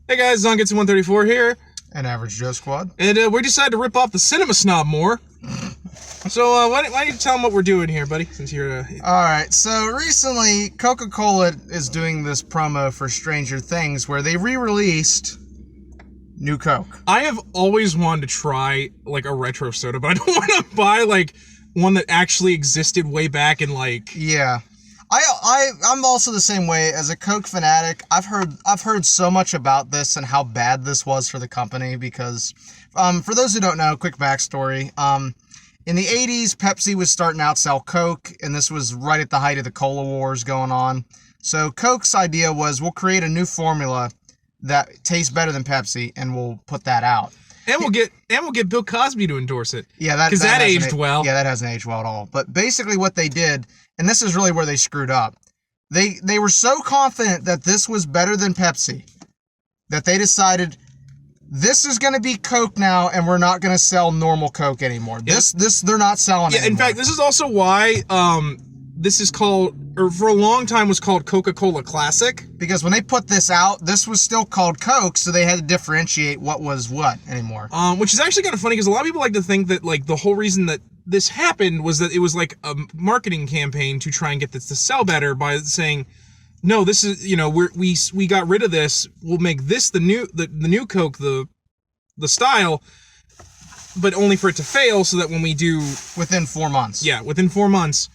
Hey guys, Zangetsu 134 here. And Average Joe Squad. And we decided to rip off the Cinema Snob more. So why don't you tell them what we're doing here, buddy? Since you're... Alright, so recently Coca-Cola is doing this promo for Stranger Things where they re-released New Coke. I have always wanted to try, like, a retro soda, but I don't want to buy, like, one that actually existed way back in, like... Yeah. I'm also the same way. As a Coke fanatic, I've heard so much about this and how bad this was for the company because, for those who don't know, quick backstory, in the 80s, Pepsi was starting to outsell Coke, and this was right at the height of the Cola Wars going on. So Coke's idea was, we'll create a new formula that tastes better than Pepsi, and we'll put that out. And we'll get Bill Cosby to endorse it. Yeah, because that aged well. Yeah, that hasn't aged well at all. But basically what they did, and this is really where they screwed up, they were so confident that this was better than Pepsi that they decided this is going to be Coke now, and we're not going to sell normal Coke anymore. Yeah. This they're not selling it anymore. In fact, this is also why this is called, or for a long time was called Coca-Cola Classic. Because when they put this out, this was still called Coke, so they had to differentiate what was what anymore. Which is actually kind of funny because a lot of people like to think that like the whole reason that this happened was that it was like a marketing campaign to try and get this to sell better by saying, no, this is, you know, we got rid of this. We'll make this the new Coke, the style, but only for it to fail so that when we do within 4 months. Yeah, within 4 months.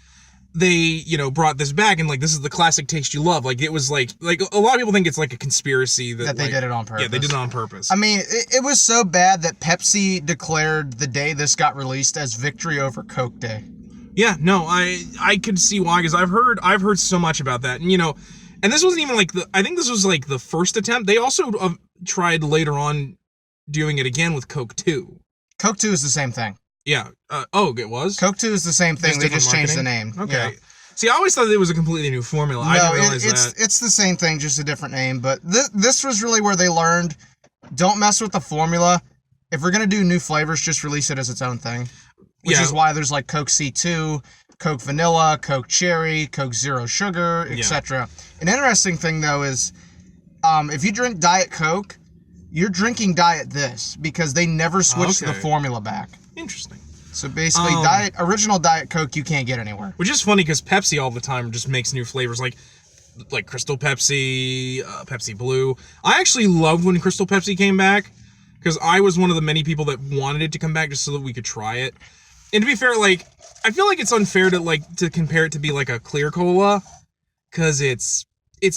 They, you know, brought this back and like this is the classic taste you love. Like it was like a lot of people think it's like a conspiracy that they like, did it on purpose. Yeah, they did it on purpose. I mean, it was so bad that Pepsi declared the day this got released as Victory Over Coke Day. Yeah, no, I could see why, because I've heard so much about that, and you know, and this wasn't even like I think this was like the first attempt. They also tried later on doing it again with Coke 2. Coke 2 is the same thing. Yeah. It was? Coke 2 is the same thing. They just changed the name. Okay. Yeah. See, I always thought it was a completely new formula. I didn't realize that. It's the same thing, just a different name. But this was really where they learned, don't mess with the formula. If we're going to do new flavors, just release it as its own thing. Which is why there's like Coke C2, Coke Vanilla, Coke Cherry, Coke Zero Sugar, etc. An interesting thing, though, is if you drink Diet Coke, you're drinking Diet this because they never switched the formula back. Interesting. So basically, original Diet Coke you can't get anywhere. Which is funny because Pepsi all the time just makes new flavors like Crystal Pepsi, Pepsi Blue. I actually loved when Crystal Pepsi came back because I was one of the many people that wanted it to come back just so that we could try it. And to be fair, like I feel like it's unfair to compare it to be like a clear cola because it's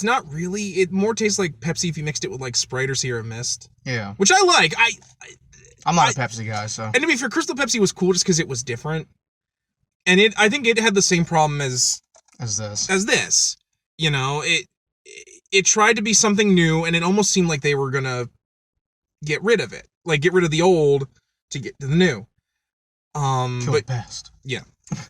not really. It more tastes like Pepsi if you mixed it with like Sprite or Sierra Mist. Yeah. Which I like. I'm not a Pepsi guy, so. And to be fair, Crystal Pepsi was cool just because it was different. And I think it had the same problem as this. You know, it tried to be something new, and it almost seemed like they were gonna get rid of it. Like, get rid of the old to get to the new. Kill the past. Yeah.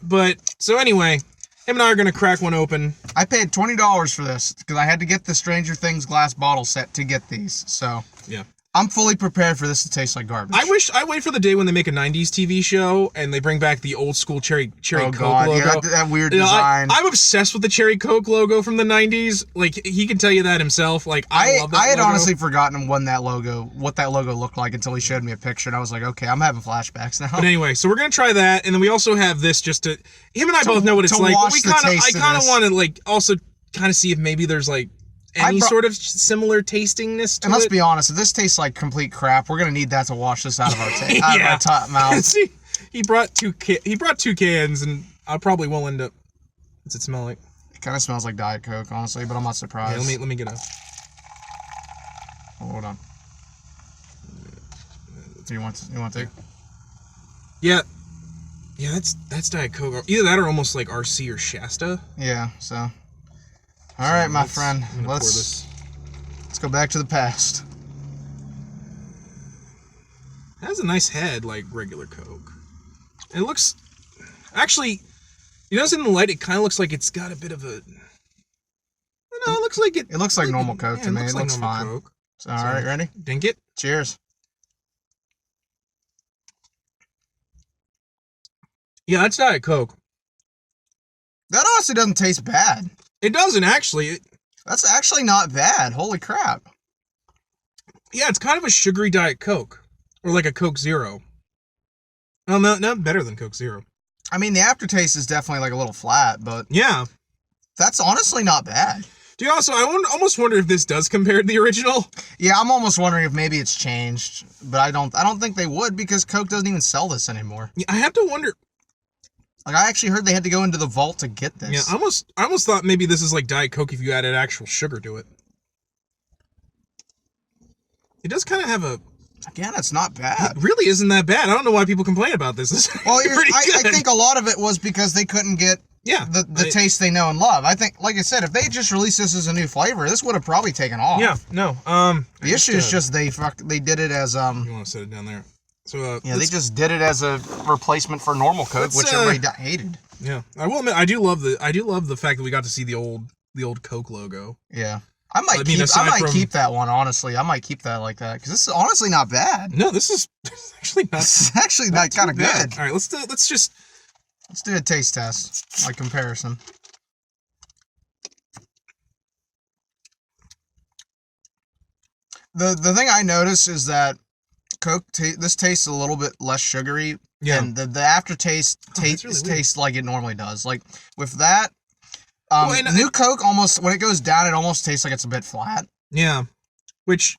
But, so anyway, him and I are gonna crack one open. I paid $20 for this, because I had to get the Stranger Things glass bottle set to get these, so. Yeah. I'm fully prepared for this to taste like garbage. I wait for the day when they make a 90s TV show and they bring back the old school cherry Coke logo. Yeah, that weird design. I'm obsessed with the cherry Coke logo from the 90s. Like, he can tell you that himself. Like, I love that I had logo. honestly forgotten what that logo looked like until he showed me a picture, and I was like, okay, I'm having flashbacks now. But anyway, so we're going to try that, and then we also have this just to... Him and I both know what it's like, but I kind of want to, like, also kind of see if maybe there's, like, any sort of similar tastingness to it. And let's be honest, if this tastes like complete crap, we're gonna need that to wash this out of our top mouth. See, he brought two cans, and I'm probably willing to. What's it smell like? It kind of smells like Diet Coke, honestly, but I'm not surprised. Yeah, let me get a. Oh, hold on. You want to take? Yeah, that's Diet Coke. Either that or almost like RC or Shasta. Yeah. So. All right, my friend. Let's go back to the past. It has a nice head, like regular Coke. It looks, actually, you notice in the light, it kind of looks like it's got a bit of a. No, it looks like it. It looks like normal Coke to me. It looks fine. Coke. So, all right, ready? Dink it. Cheers. Yeah, that's Diet Coke. That honestly doesn't taste bad. It doesn't, actually. That's actually not bad. Holy crap. Yeah, it's kind of a sugary Diet Coke. Or like a Coke Zero. Oh, no, not better than Coke Zero. I mean, the aftertaste is definitely like a little flat, but Yeah. that's honestly not bad. Do you also, almost wonder if this does compare to the original? Yeah, I'm almost wondering if maybe it's changed, but I don't think they would because Coke doesn't even sell this anymore. Yeah, I have to wonder. Like, I actually heard they had to go into the vault to get this. Yeah, I almost thought maybe this is like Diet Coke if you added actual sugar to it. It does kind of have a... Again, it's not bad. It really isn't that bad. I don't know why people complain about this. Well, I think a lot of it was because they couldn't get the taste they know and love. I think, like I said, if they just released this as a new flavor, this would have probably taken off. Yeah, no. The issue is just they did it as You want to set it down there? So yeah, they just did it as a replacement for normal Coke, which everybody hated. Yeah, I will admit I do love the fact that we got to see the old Coke logo. Yeah. I might keep that one, honestly. I might keep that like that because this is honestly not bad. No, this is actually not. This is actually not kind of good. All right, let's do a taste test, like comparison. The thing I notice is that Coke this tastes a little bit less sugary, and the aftertaste tastes like it normally does. Like with that. New Coke almost, when it goes down, it almost tastes like it's a bit flat. Yeah, which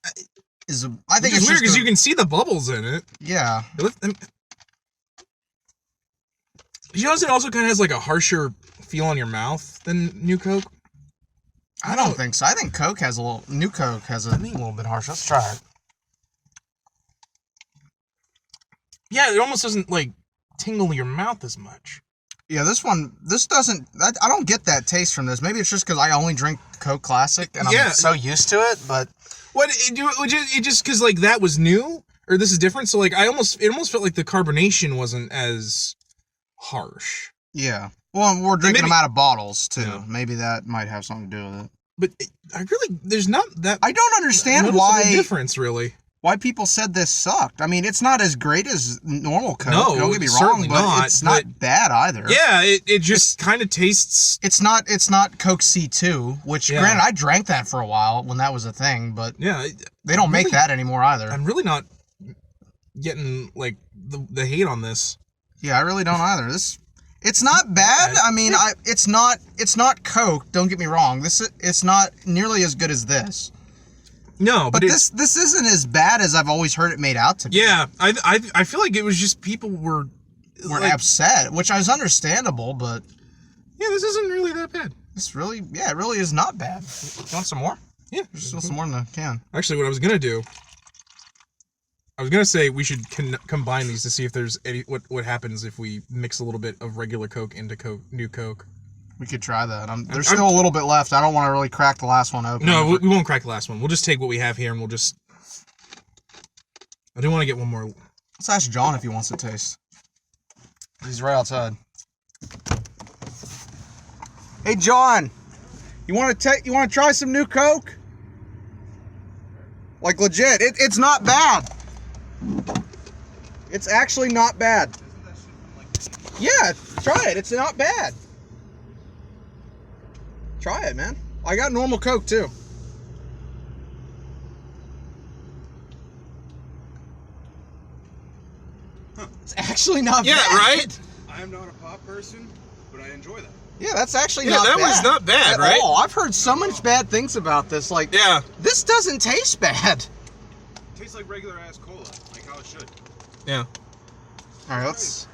is I think it's weird because you can see the bubbles in it. Yeah. You notice it also kind of has like a harsher feel on your mouth than New Coke. I don't think so. I think New Coke has a little bit harsher. Let's try it. Yeah, it almost doesn't like tingle your mouth as much. Yeah, this doesn't, I don't get that taste from this. Maybe it's just because I only drink Coke Classic and I'm so used to it, but... It just because, like, that was new, or this is different, so, like, it almost felt like the carbonation wasn't as harsh. Yeah. Well, we're drinking them out of bottles, too. Yeah. Maybe that might have something to do with it. But there's not that... I don't understand why... difference, really. Why people said this sucked. I mean, it's not as great as normal Coke. No, don't get me wrong, but it's not bad either. Yeah, it just kind of tastes. It's not Coke C2, which granted I drank that for a while when that was a thing, but they don't make that anymore either. I'm really not getting like the hate on this. Yeah, I really don't either. It's not bad. I mean, it's not Coke. Don't get me wrong. It's not nearly as good as this. No, but this isn't as bad as I've always heard it made out to be. Yeah, I feel like it was just people were like, upset, which is understandable, but yeah, this isn't really that bad. It really is not bad. You want some more? Yeah, there's still some more in the can. Actually, what I was gonna do, I was gonna say we should combine these to see if there's what happens if we mix a little bit of regular Coke into New Coke. We could try that. There's still a little bit left. I don't want to really crack the last one open. No, we won't crack the last one. We'll just take what we have here and we'll just... I do want to get one more. Let's ask John if he wants to taste. He's right outside. Hey, John. You want to try some New Coke? Like, legit. It's not bad. It's actually not bad. Yeah, try it. It's not bad. Try it, man. I got normal Coke, too. Huh. It's actually not bad. Yeah, right? I am not a pop person, but I enjoy that. Yeah, that's actually not bad. Yeah, that was not bad, right? All. I've heard so much bad things about this. Like, this doesn't taste bad. It tastes like regular ass cola, like how it should. Yeah. All right, let's...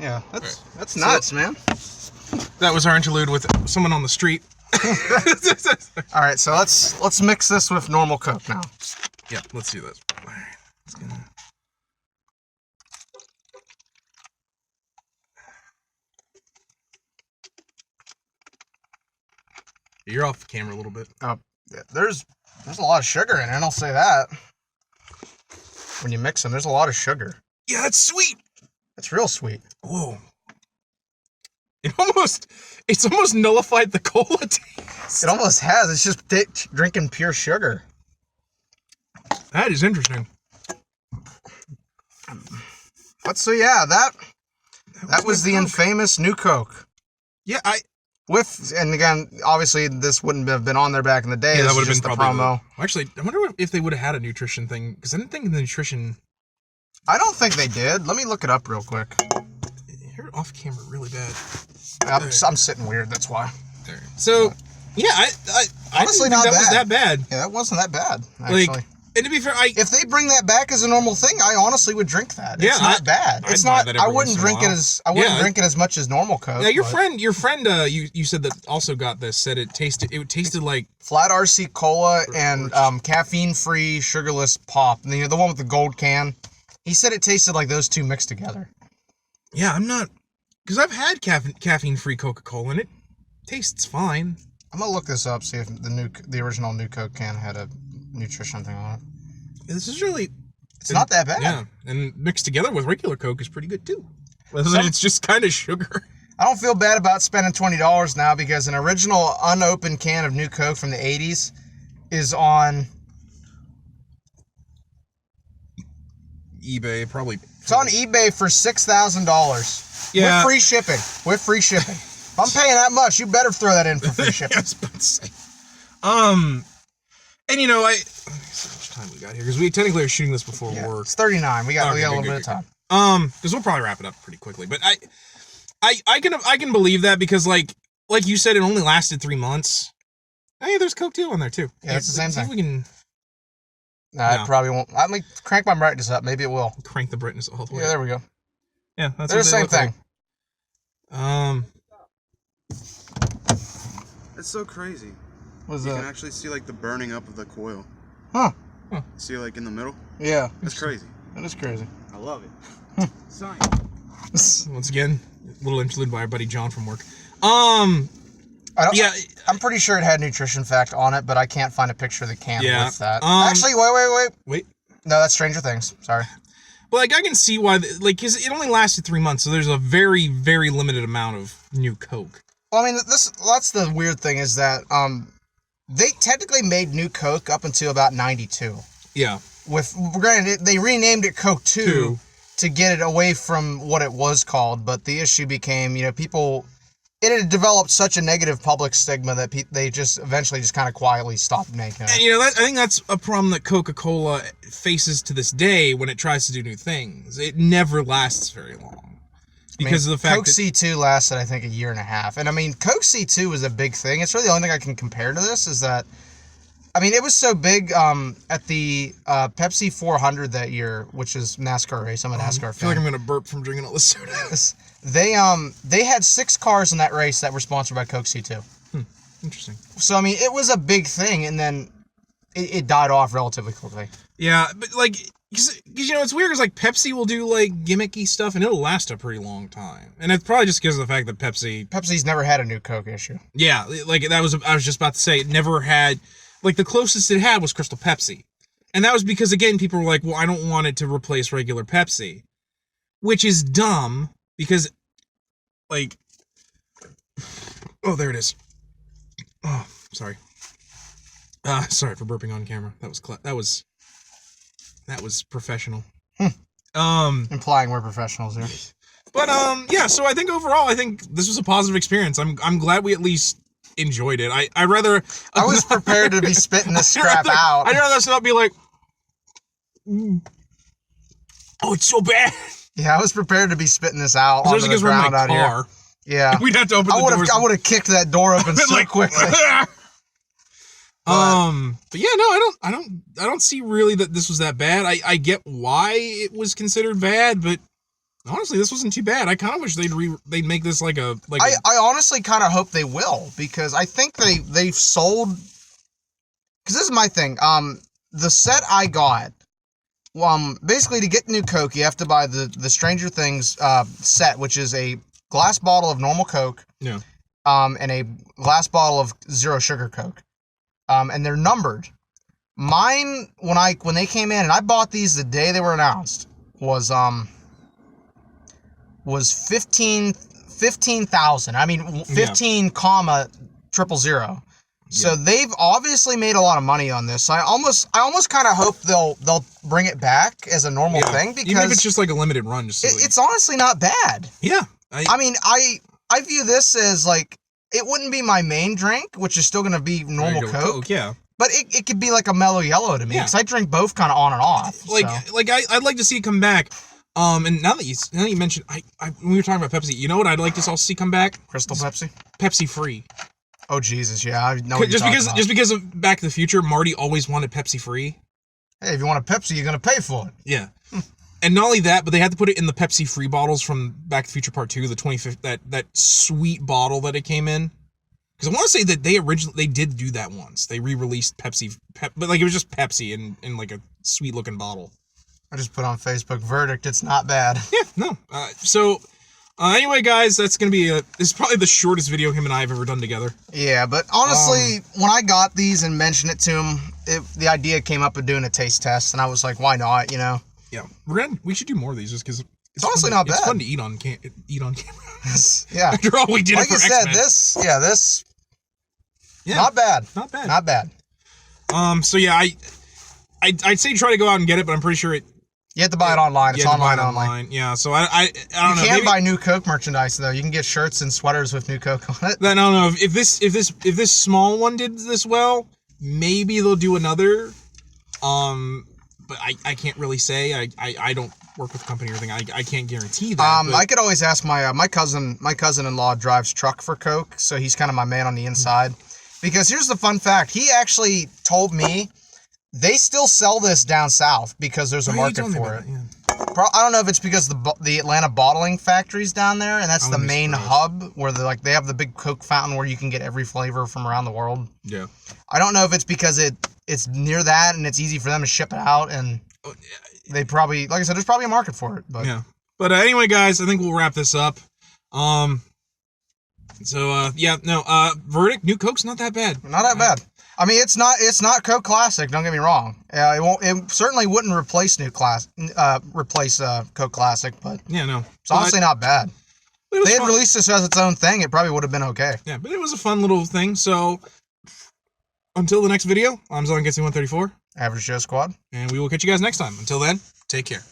Yeah, that's nuts, man. That was our interlude with someone on the street. All right, so let's mix this with normal Coke now. Yeah, let's do this. All right, let's get... You're off camera a little bit. There's a lot of sugar in it, I'll say that. When you mix them, there's a lot of sugar. Yeah, that's sweet. It's real sweet. Whoa. It's almost nullified the cola taste. It almost has. It's just drinking pure sugar. That is interesting. But so yeah, that was the infamous New Coke. Yeah, And again, obviously, this wouldn't have been on there back in the day. Yeah, This that would is have just been the probably. promo. Actually, I wonder if they would have had a nutrition thing, because I didn't think the nutrition. I don't think they did. Let me look it up real quick. You're off camera really bad. I'm sitting weird. That's why. There. So, yeah, I Honestly, didn't think not that was bad. that bad. Yeah, that wasn't that bad. Actually. Like, and to be fair, if they bring that back as a normal thing, I honestly would drink that. It's not bad. It's I'd buy not. that I every wouldn't once in a drink it while. as. I wouldn't drink it as much as normal Coke. Yeah, your friend, you said that also got this. Said it tasted like flat RC cola and caffeine-free, sugarless pop. You know, the one with the gold can. He said it tasted like those two mixed together. Yeah, I'm not, because I've had caffeine-free Coca-Cola and it tastes fine. I'm gonna look this up, see if the original new Coke can had a nutrition thing on it. This is really. It's not that bad. Yeah, and mixed together with regular Coke is pretty good too. It's just kind of sugar. I don't feel bad about spending $20 now because an original unopened can of new Coke from the 80s is on eBay, probably. It's on eBay for $6,000. Yeah. With free shipping. If I'm paying that much, you better throw that in for free shipping. I was about to say. And you know, let's see how much time we got here, because we technically are shooting this before work. It's 39. We got a little bit of time. Because we'll probably wrap it up pretty quickly. But I can believe that, because like you said, it only lasted 3 months. Hey, there's Coke 2 on there too. Yeah, it's the same thing. See if we can. No, it probably won't. Let me crank my brightness up. Maybe it will. Crank the brightness all the way. Yeah, there we go. Yeah, that's They're the same thing. Like. It's so crazy. What's You that? can actually see like the burning up of the coil. Huh. See like in the middle? Yeah. That's crazy. That is crazy. I love it. Science. Once again, a little interlude by our buddy John from work. I'm pretty sure it had nutrition fact on it, but I can't find a picture of the can with that. Actually, wait. No, that's Stranger Things. Sorry. But like, I can see why, because it only lasted 3 months, so there's a very, very limited amount of new Coke. Well, I mean, that's the weird thing is that they technically made new Coke up until about 92. Yeah. Granted, they renamed it Coke 2 to get it away from what it was called, but the issue became, it had developed such a negative public stigma that they just eventually just kind of quietly stopped making it. And I think that's a problem that Coca-Cola faces to this day when it tries to do new things. It never lasts very long. Because of the fact Coke C2 lasted, I think, a year and a half. And I mean, Coke C2 was a big thing. It's really the only thing I can compare to this is that, I mean, it was so big at the Pepsi 400 that year, which is NASCAR race. I'm a NASCAR fan. I feel like I'm going to burp from drinking all this soda. They had 6 cars in that race that were sponsored by Coke C2. Interesting. So, I mean, it was a big thing, and then it died off relatively quickly. Yeah, but like, because it's weird, because like Pepsi will do like gimmicky stuff and it'll last a pretty long time, and it's probably just because of the fact that Pepsi's never had a new Coke issue. Yeah, like I was just about to say, it never had, like, the closest it had was Crystal Pepsi, and that was because, again, people were like, well, I don't want it to replace regular Pepsi, which is dumb, because like, oh, there it is. Oh, sorry. Sorry for burping on camera. That was professional. Implying we're professionals here. But yeah, so I think overall, this was a positive experience. I'm glad we at least enjoyed it. I was prepared to be spitting this crap out. I'd rather this not be like, oh, it's so bad. Yeah, I was prepared to be spitting this out on the ground out here. Yeah, we'd have to open the doors. I would have kicked that door open so like, quickly. But yeah, no, I don't see really that this was that bad. I get why it was considered bad, but honestly, this wasn't too bad. I kind of wish they'd make this like a. I honestly kind of hope they will, because I think they've sold. Because this is my thing. The set I got. Basically, to get new Coke, you have to buy the Stranger Things set, which is a glass bottle of normal Coke. Yeah. And a glass bottle of zero sugar Coke. And they're numbered. Mine, when they came in, and I bought these the day they were announced, was 15,000. I mean, 15 comma 000. So they've obviously made a lot of money on this. So I almost kind of hope they'll bring it back as a normal thing, because even if it's just like a limited run, it's honestly not bad. Yeah. I mean, I view this as like, it wouldn't be my main drink, which is still going to be normal Regular Coke. Yeah. But it could be like a mellow yellow to me, because I drink both kind of on and off. I'd like to see it come back. And now that you mentioned, when we were talking about Pepsi, you know what I'd like to also see come back? Crystal Pepsi? Pepsi free. Oh, Jesus, yeah, I know what you're talking about. Just because of Back to the Future, Marty always wanted Pepsi free. Hey, if you want a Pepsi, you're going to pay for it. Yeah. And not only that, but they had to put it in the Pepsi free bottles from Back to the Future Part 2, the 25th, that sweet bottle that it came in. Because I want to say that they did do that once. They re-released Pepsi, but like it was just Pepsi in like a sweet looking bottle. I just put on Facebook, verdict, it's not bad. Yeah, no. Anyway, guys, that's going to be this is probably the shortest video him and I have ever done together. Yeah, but honestly, when I got these and mentioned it to him, the idea came up of doing a taste test, and I was like, why not, you know? Yeah, we should do more of these just because it's honestly not bad. It's fun to eat on camera. Yeah. After all we did like it for you said, X-Men. this, not bad. Not bad. So yeah, I'd say try to go out and get it, but I'm pretty sure you have to buy it online. It's online only. Yeah, so I don't know. You can buy new Coke merchandise though. You can get shirts and sweaters with new Coke on it. I don't know if this small one did this well, maybe they'll do another. But I can't really say. I don't work with the company or anything. I can't guarantee that. I could always ask my cousin-in-law drives truck for Coke, so he's kind of my man on the inside. Because here's the fun fact: he actually told me they still sell this down south because there's a market for it. I don't know if it's because the Atlanta bottling factory's down there, and that's the main hub where they have the big Coke fountain where you can get every flavor from around the world. Yeah. I don't know if it's because it's near that and it's easy for them to ship it out, and they probably, like I said, there's probably a market for it. But yeah. But anyway, guys, I think we'll wrap this up. Verdict, new Coke's not that bad. Not that bad. I mean, it's not Coke Classic. Don't get me wrong. It certainly wouldn't replace Coke Classic, but it's honestly not bad. If they had released this as its own thing, it probably would have been okay. Yeah, but it was a fun little thing. So until the next video, I'm Zangetsu 134. Average Joe Squad. And we will catch you guys next time. Until then, take care.